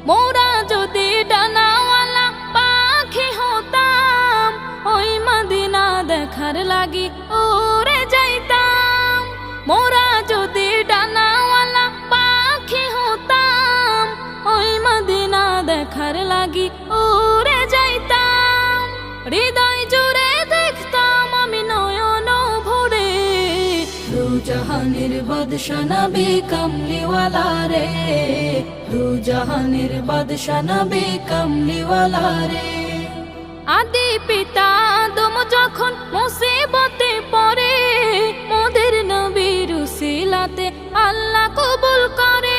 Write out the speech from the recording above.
মোরা যদি ডানাওয়ালা পাখি হতাম, ওই মদিনা দেখার লাগি উড়ে যাইতাম। মোরা যদি ডানাওয়ালা পাখি হতাম, ওই মদিনা দেখার লাগি উড়ে যাইতাম। হৃদয় জুড়ে দেখতাম আমি নয়ন ভরে, দু জাহানের বাদশা নবী কামলিওয়ালা রে, দু জাহানের বাদশা নবী কামলিওয়ালা রে। আদি পিতা আদম যখন মুসিবতে পড়ে, মোদের নবীর উসিলাতে আল্লাহ কবুল করে।